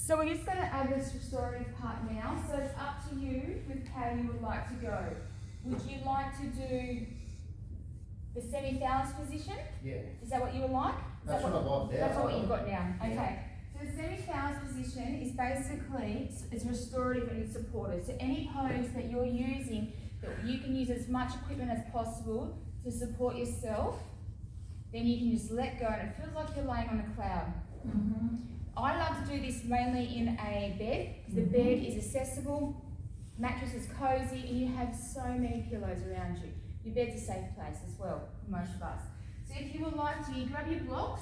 So we're just going to add this restorative part now. So it's up to you with how you would like to go. Would you like to do the semi-phallus position? Yeah. Is that what you would like? That's what I've got now. That's what you've got now. Yeah. Okay. So the semi-phallus position is basically, it's restorative and it's supported. So any pose that you're using, that you can use as much equipment as possible to support yourself, then you can just let go and it feels like you're laying on a cloud. Mm-hmm. I love to do this mainly in a bed because the bed is accessible, mattress is cozy, and you have so many pillows around you. Your bed's a safe place as well for most of us. So if you would like to, you grab your blocks,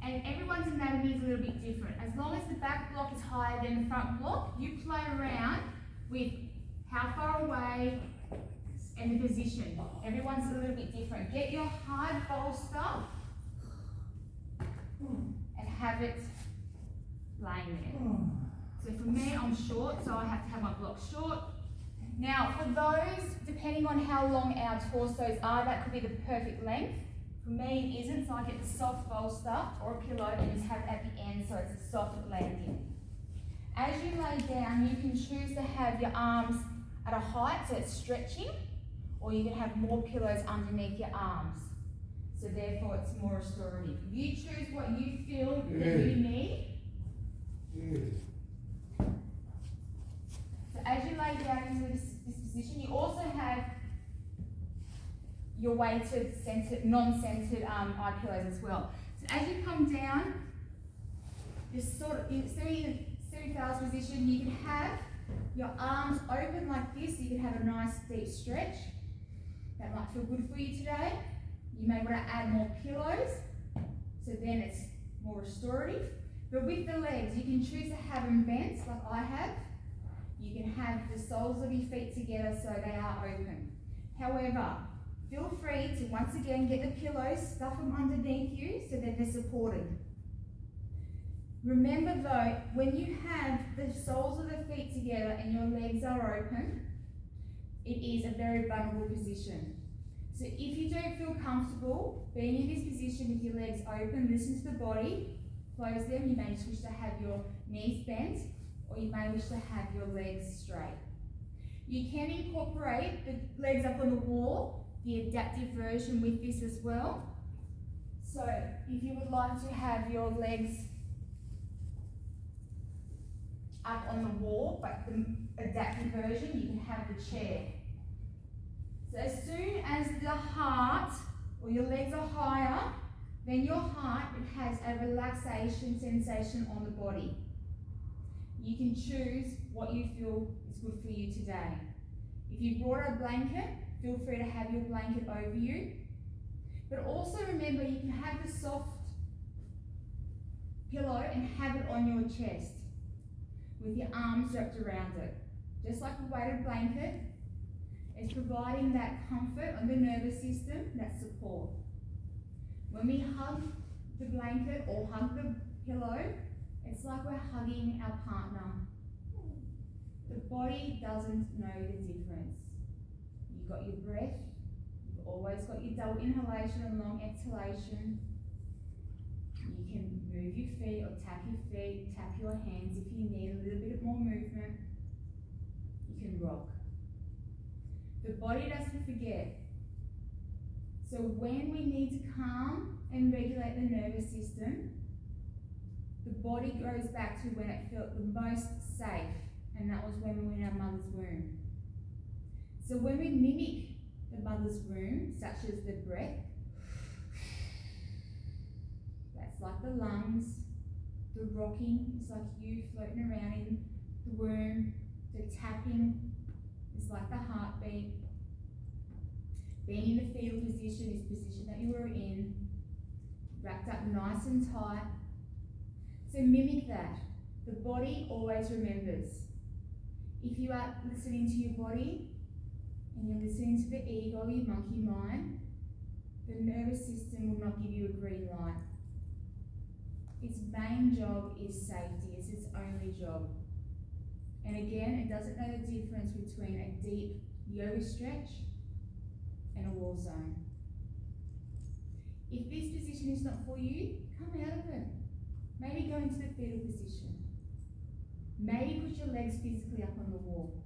and everyone's anatomy is a little bit different. As long as the back block is higher than the front block, you play around with how far away and the position. Everyone's a little bit different. Get your hard bolster and have it laying there. So for me, I'm short, so I have to have my blocks short. Now, for those, depending on how long our torsos are, that could be the perfect length. For me, it isn't, so I get the soft bolster or a pillow and just have it at the end so it's a soft landing. As you lay down, you can choose to have your arms at a height so it's stretching, or you can have more pillows underneath your arms. So therefore, it's more restorative. You choose what you feel that you need. So as you lay down into this position, you also have your weighted, non-centered eye pillows as well. So as you come down, this sort of semi-phallus position, you can have your arms open like this. You can have a nice deep stretch. That might feel good for you today. You may want to add more pillows, so then it's more restorative. But with the legs, you can choose to have them bent like I have. You can have the soles of your feet together so they are open. However, feel free to once again get the pillows, stuff them underneath you so that they're supported. Remember though, when you have the soles of the feet together and your legs are open, it is a very vulnerable position. So if you don't feel comfortable being in this position with your legs open, listen to the body. Close them. You may just wish to have your knees bent, or you may wish to have your legs straight. You can incorporate the legs up on the wall, the adaptive version with this as well. So if you would like to have your legs up on the wall, but the adaptive version, you can have the chair. So as soon as the heart or your legs are higher, then your heart, it has a relaxation sensation on the body. You can choose what you feel is good for you today. If you brought a blanket, feel free to have your blanket over you. But also remember, you can have the soft pillow and have it on your chest with your arms wrapped around it. Just like a weighted blanket, it's providing that comfort on the nervous system, that support. When we hug the blanket or hug the pillow, it's like we're hugging our partner. The body doesn't know the difference. You've got your breath, you've always got your double inhalation and long exhalation. You can move your feet or tap your feet, tap your hands if you need a little bit more movement. You can rock. The body doesn't forget. So when we need to calm and regulate the nervous system, the body goes back to when it felt the most safe, and that was when we were in our mother's womb. So when we mimic the mother's womb, such as the breath, that's like the lungs, the rocking is like you floating around in the womb, the tapping is like the heartbeat. Being in the fetal position is the position that you were in, wrapped up nice and tight. So mimic that. The body always remembers. If you are listening to your body and you're listening to the ego, your monkey mind, the nervous system will not give you a green light. Its main job is safety. It's its only job. And again, it doesn't know the difference between a deep yoga stretch and a war zone. If this position is not for you, come out of it. Maybe go into the fetal position. Maybe put your legs physically up on the wall.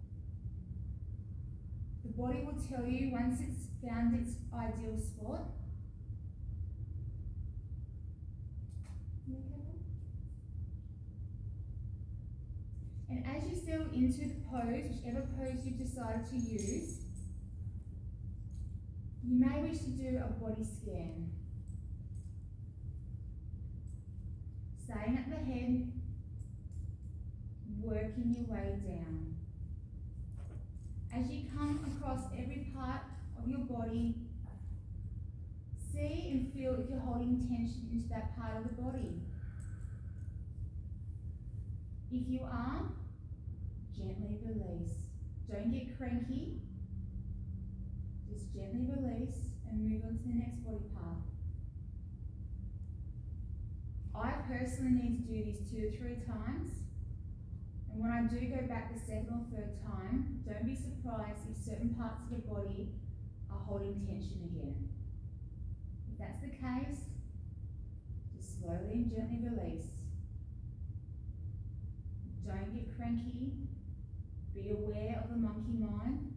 The body will tell you once it's found its ideal spot. You okay, Bob? And as you settle into the pose, whichever pose you've decided to use, you may wish to do a body scan. Starting at the head, working your way down. As you come across every part of your body, see and feel if you're holding tension into that part of the body. If you are, gently release. Don't get cranky. Just gently release and move on to the next body part. I personally need to do this 2 to 3 times. And when I do go back the second or third time, don't be surprised if certain parts of the body are holding tension again. If that's the case, just slowly and gently release. Don't get cranky. Be aware of the monkey mind.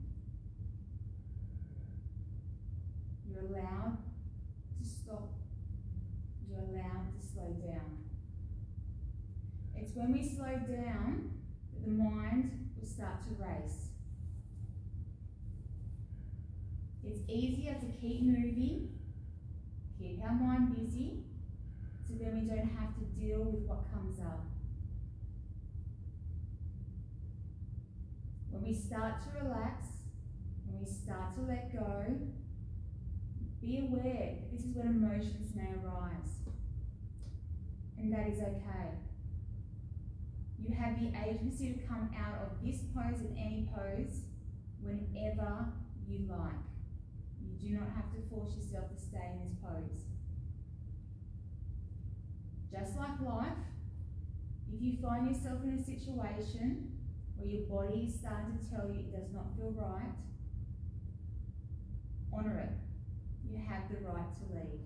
You're allowed to stop. You're allowed to slow down. It's when we slow down that the mind will start to race. It's easier to keep moving, keep our mind busy, so then we don't have to deal with what comes up. When we start to relax, when we start to let go, be aware that this is when emotions may arise. And that is okay. You have the agency to come out of this pose and any pose whenever you like. You do not have to force yourself to stay in this pose. Just like life, if you find yourself in a situation where your body is starting to tell you it does not feel right, honour it. You have the right to leave.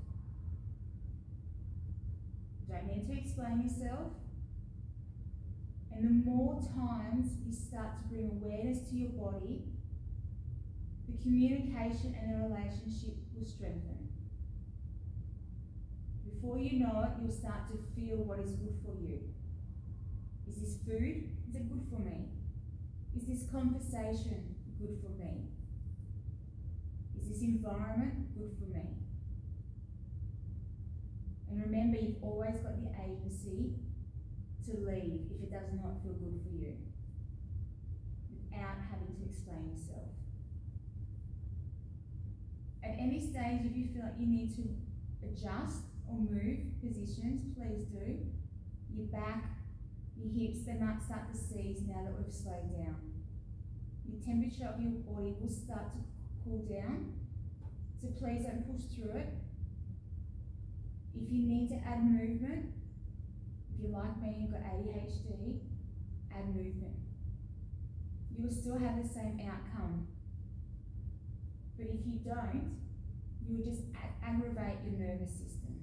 Don't need to explain yourself. And the more times you start to bring awareness to your body, the communication and the relationship will strengthen. Before you know it, you'll start to feel what is good for you. Is this food? Is it good for me? Is this conversation good for me? Is this environment good for me? And remember, you've always got the agency to leave if it does not feel good for you, without having to explain yourself. At any stage, if you feel like you need to adjust or move positions, please do. Your back, your hips, they might start to seize now that we've slowed down. Your temperature of your body will start to cool down, so please don't push through it. If you need to add movement, if you're like me, you've got ADHD, add movement. You will still have the same outcome. But if you don't, you will just aggravate your nervous system.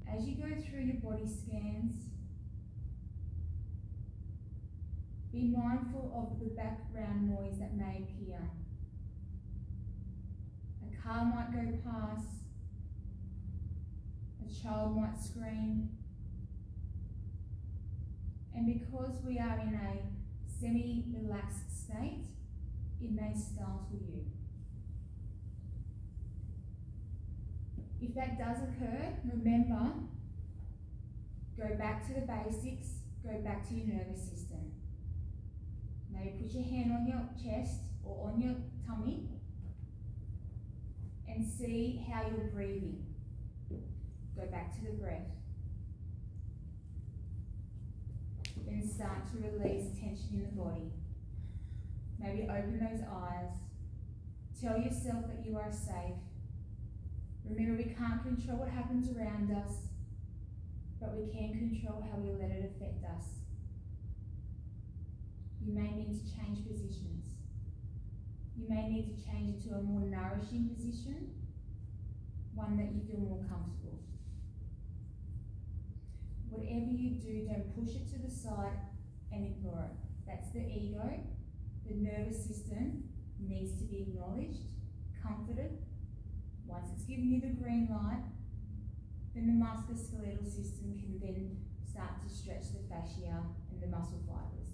As you go through your body scans, be mindful of the background noise that may appear. A car might go past, a child might scream, and because we are in a semi-relaxed state, it may startle you. If that does occur, remember, go back to the basics, go back to your nervous system. Maybe put your hand on your chest or on your tummy and see how you're breathing. Go back to the breath. Then start to release tension in the body. Maybe open those eyes. Tell yourself that you are safe. Remember, we can't control what happens around us, but we can control how we let it affect us. You may need to change positions. You may need to change into a more nourishing position, one that you feel more comfortable. whatever you do, don't push it to the side and ignore it. That's the ego. The nervous system needs to be acknowledged, comforted. Once it's given you the green light, then the musculoskeletal system can then start to stretch the fascia and the muscle fibers.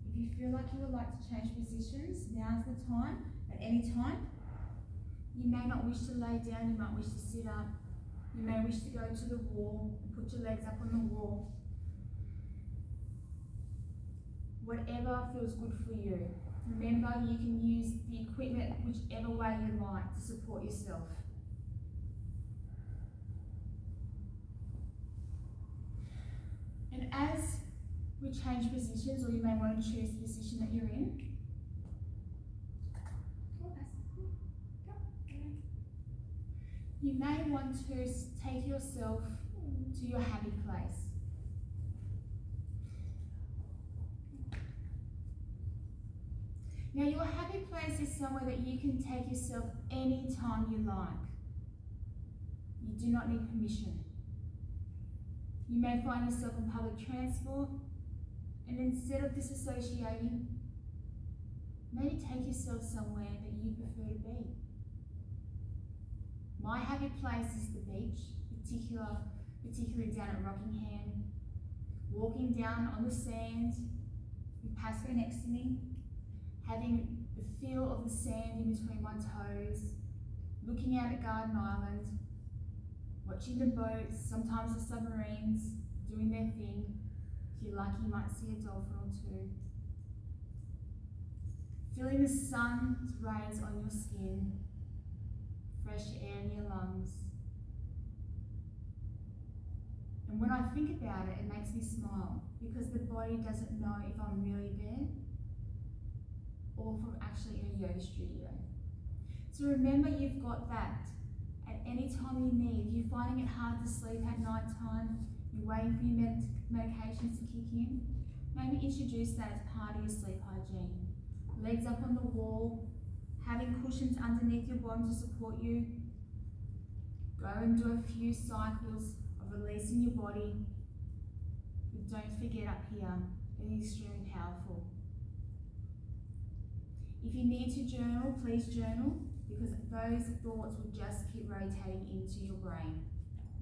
If you feel like you would like to change positions, now's the time. At any time, you may not wish to lay down, you might wish to sit up. You may wish to go to the wall and put your legs up on the wall. Whatever feels good for you. Remember, you can use the equipment whichever way you like to support yourself. And as we change positions, or you may want to choose the position that you're in, you may want to take yourself to your happy place. Now, your happy place is somewhere that you can take yourself anytime you like. You do not need permission. You may find yourself in public transport, and instead of disassociating, maybe take yourself somewhere that you prefer to be. My happy place is the beach, particularly down at Rockingham. Walking down on the sand with Pasco next to me, having the feel of the sand in between my toes, looking out at Garden Island, watching the boats, sometimes the submarines, doing their thing. If you're lucky, you might see a dolphin or two. Feeling the sun's rays on your skin, fresh air in your lungs. And when I think about it, it makes me smile, because the body doesn't know if I'm really there or if I'm actually in a yoga studio. So remember, you've got that at any time you need. If you're finding it hard to sleep at night time, you're waiting for your medications to kick in, maybe introduce that as part of your sleep hygiene. Legs up on the wall, having cushions underneath your bottom to support you. Go and do a few cycles of releasing your body. But don't forget up here, it is extremely powerful. If you need to journal, please journal, because those thoughts will just keep rotating into your brain.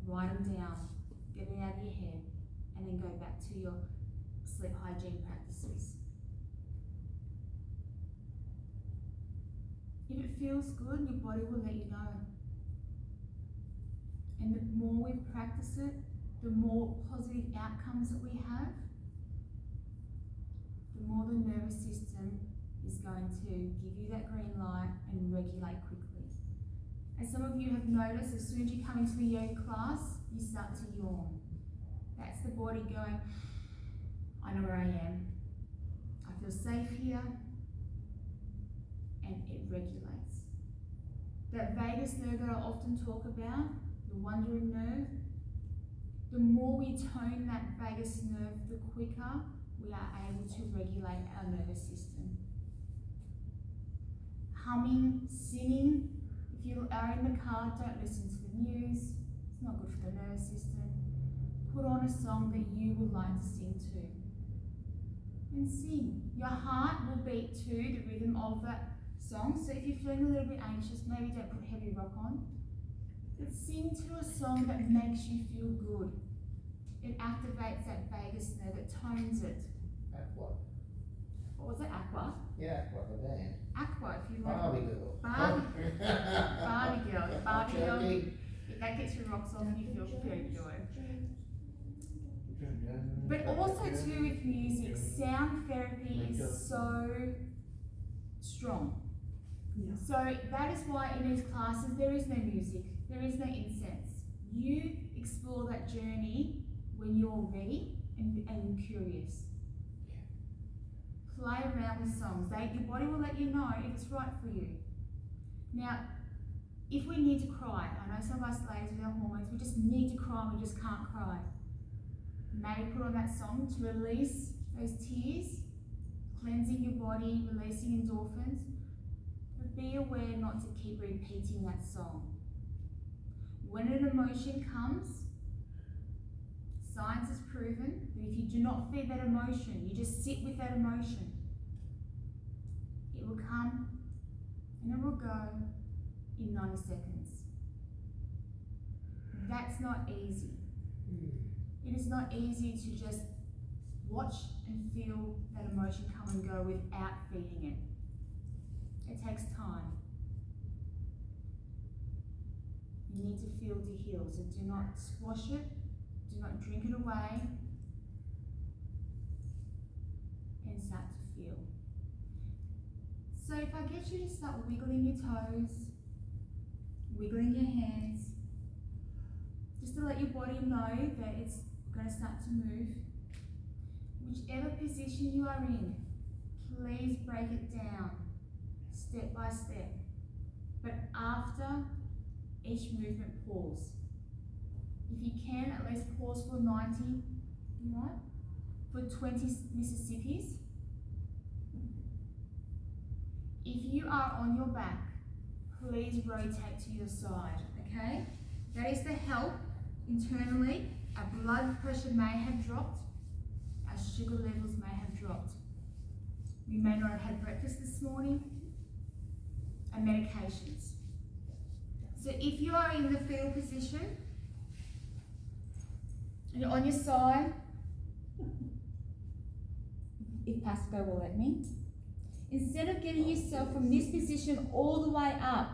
Write them down, get it out of your head, and then go back to your sleep hygiene practices. If it feels good, your body will let you know. And the more we practice it, the more positive outcomes that we have, the more the nervous system is going to give you that green light and regulate quickly. As some of you have noticed, as soon as you come into the yoga class, you start to yawn. That's the body going, I know where I am. I feel safe here. And it regulates. That vagus nerve that I often talk about, the wandering nerve, the more we tone that vagus nerve, the quicker we are able to regulate our nervous system. Humming, singing, if you are in the car, don't listen to the news. It's not good for the nervous system. Put on a song that you would like to sing to. And sing. Your heart will beat to the rhythm of that song. So if you're feeling a little bit anxious, maybe don't put heavy rock on. But sing to a song that makes you feel good. It activates that vagus nerve, it tones it. Aqua. What was it? Aqua? Yeah, Aqua, the band. Aqua, if you like. Barbie girl. Barbie girl. Barbie girl. Turkey. If that gets your rocks off, you feel very good. But also too with music, sound therapy is so strong. Yeah. So that is why in these classes there is no music, there is no incense. You explore that journey when you're ready and curious. Play around with songs. Your body will let you know if it's right for you. Now, if we need to cry, I know some of us ladies with our hormones, we just need to cry, we just can't cry. Maybe put on that song to release those tears, cleansing your body, releasing endorphins. But be aware not to keep repeating that song. When an emotion comes, science has proven that if you do not feed that emotion, you just sit with that emotion, it will come and it will go in 90 seconds. That's not easy. It is not easy to just watch and feel that emotion come and go without feeding it. It takes time. You need to feel to heal, so do not squash it, do not drink it away, and start to feel. So if I get you to start wiggling your toes, wiggling your hands, just to let your body know that it's going to start to move. Whichever position you are in, please break it down step by step. But after each movement, pause. If you can, at least pause for 90, you know, for 20 Mississippis. If you are on your back, please rotate to your side, okay? That is to help internally. Our blood pressure may have dropped, our sugar levels may have dropped. We may not have had breakfast this morning, and medications. So if you are in the fetal position, and you're on your side, if Pasco will let me, instead of getting yourself from this position all the way up,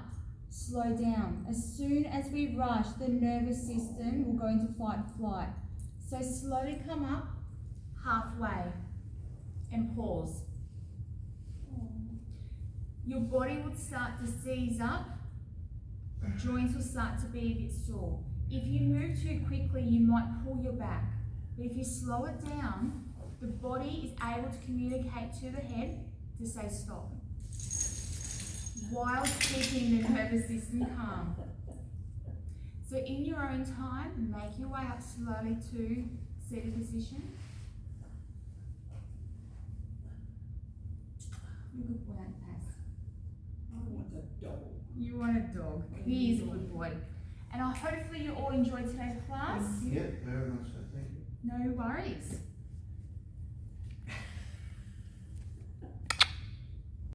slow down. As soon as we rush, the nervous system will go into fight and flight. So slowly come up halfway and pause. Your body will start to seize up, joints will start to be a bit sore. If you move too quickly, you might pull your back. But if you slow it down, the body is able to communicate to the head to say stop, while keeping the nervous system calm. So in your own time, make your way up slowly to seated position. You're a good boy, Aunt Paz. I want a dog. You want a dog. He is a good boy. And hopefully you all enjoyed today's class. Yep, very much so, thank you. No worries.